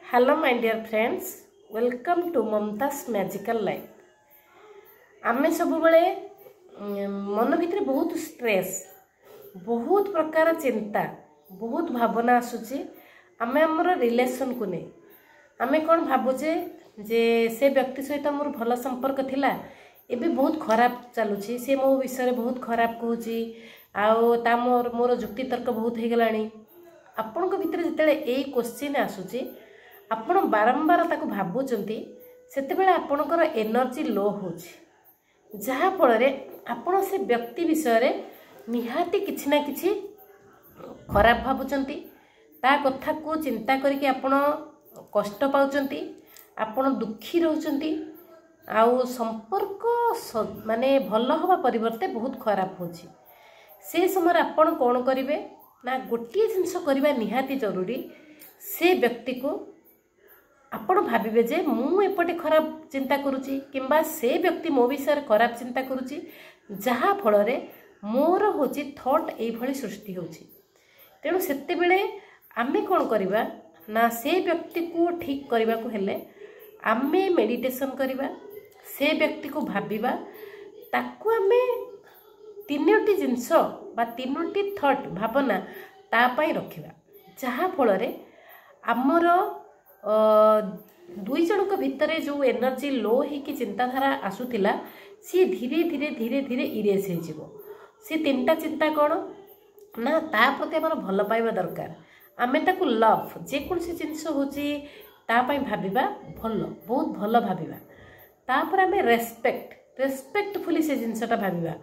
Hello my dear friends, welcome to Mamta's magical life. आमे सब बड़े मन भितर बहुत स्ट्रेस, बहुत प्रकार चिंता, बहुत भावना आसुची। आमे हमर रिलेशन को नहीं आमे कौन भावुचे जे से व्यक्ति सहित मोर भल संपर्क थिला, एबे बहुत खराब चलुची, से मो विषय बहुत खराब कहूची, आउ ता मोर जुक्ति तर्क बहुत हो गलानी। आपण को भितर जिते यही क्वेश्चन आसुची, आपण बारंबार ताको भावुचंती, सेतेबेले आपणकर एनर्जी लो होची, जहा फल रे आपण से व्यक्ति विषय रे निहाती किछि ना किछि खराब भावुचंती, ता कथा को चिंता करके आपण कष्ट पाउचंती, आपण दुखी रहउचंती, आउ संपर्क माने भल हवा परिवर्ते बहुत खराब होची। से समय आपण कौन करिवे ना गोटे जिनस करबा निहाती जरूरी। से व्यक्ति को आपण भाविबे जे मु एपटे खराब चिंता करूची, किंबा से व्यक्ति मो विषय खराब चिंता करूची, जहा फल रे मोर होची थॉट एई भली सृष्टि होची। तेणु सेते बेले आमे कोन करिबा ना से व्यक्ति को ठीक करबा को हेले आमे मेडिटेशन करिबा, से व्यक्ति को भाबिबा, ताकू आमे तीनोटी जिनस बा तीनोटी थॉट भावना ता पई रखिबा, जहा फल रे आमर दुई जनक भितर जो एनर्जी लो होगी चिंताधारा आसूला सी धीरे धीरे धीरे धीरे इरेज हो। सी तीनटा चिंता कौन ना ता प्रति आमर भल पाइबा दरकार। आमे ताकू लव जेकोसी जिनस होची तापाई भाबिबा भल, बहुत भल भाबिबा। तापर आमे रेस्पेक्टफुली से जिनसटा भाबिबा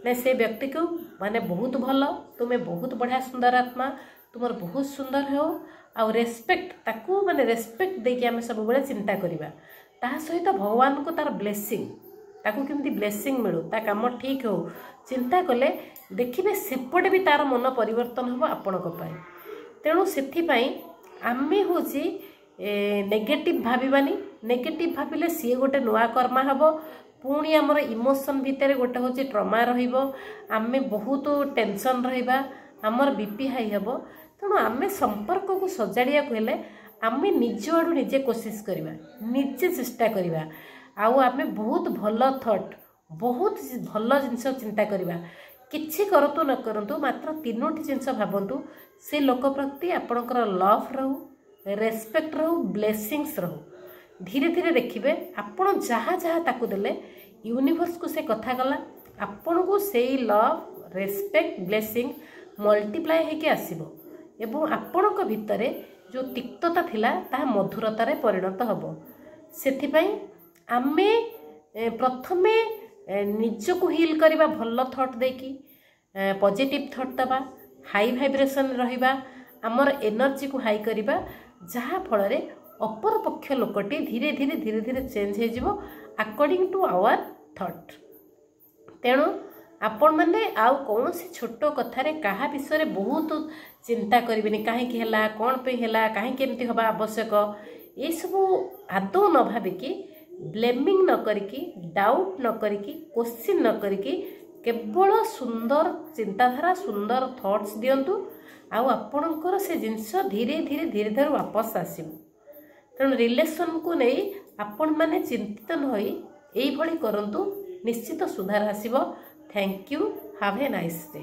ना से व्यक्ति को माने बहुत भल, तुमे बहुत बढ़िया सुंदर आत्मा, तुमर बहुत सुंदर हो, आउ रेस्पेक्ट ताकू माने रेस्पेक्ट देके आमे सब बेले चिंता करिबा। ता सहित भगवान को तार ब्लेसिंग, ताकू केमती ब्लेसिंग मिलू, ता काम ठीक हो चिंता कले देखिबे सेपटे भी तार मन परिवर्तन हो आपणक पाई। तेणु सेथि पाई आमे होची नेगेटिव भाबिबानी। नेगेटिव भाबिले सी गोटे नुआ कर्मा हबो, पुणी आमर इमोशन भितर गोटे होची ट्रमा रहिबो, आमे बहुत टेंशन रहिबा, आमर बीपी हाई हबो। तेणु आमे संपर्क को सजाड़िया हेले आमे निज आड़ू निजे कोशिश करिबा, निजे चेष्टा करिबा, आउ आमे बहुत भल थॉट, बहुत भल जिनस चिंता करिबा। किछि करतु न करतु मात्र तीनोटी जिनस भावंतु, से लोक प्रति आपणकर लव रहू, रेस्पेक्ट रहू, ब्लेसिंग्स रहू। धीरे धीरे देखिबे आपण जहाँ जहाँ ताकू देले यूनिवर्स को से कथा गला, आपण को से लव, रेस्पेक्ट, ब्लेसिंग मल्टीप्लाय होके आसीबो, एवं आपणक भितरे जो तिक्तता थिला ताहा मधुरतारे परिणत हबो। सेथिपाई आमे प्रथमे निजको हील करिबा, भल थॉट देकी पॉजिटिव थॉट दबा, हाई वाइब्रेशन रहिबा, आमर एनर्जी को हाई करिबा, जहा फल रे अपर पक्ष लोकटी धीरे धीरे धीरे धीरे चेंज हो जिवो अकॉर्डिंग टू आवर थॉट। तेणु आपण मैंने आउ कौन सी छोट कथारे कहा विषय बहुत चिंता करें, कहीं है कौन पे है, कहीं केमती हवा आवश्यक, ये सब आदौ न भाविकी, ब्लेमिंग न करिकी, डाउट न करिकी, क्वेश्चन न करिकी, केवल सुंदर चिंताधारा, सुंदर थॉट्स दियंतु, आउ आपणकर से जिनस धीरे धीरे धीरे धीरे वापस आसीबो। तेणु रिलेशन को नहीं आपण माने चिंतित न होई एई भली करंतु, निश्चित सुधार आसीबो। Thank you, have a nice day.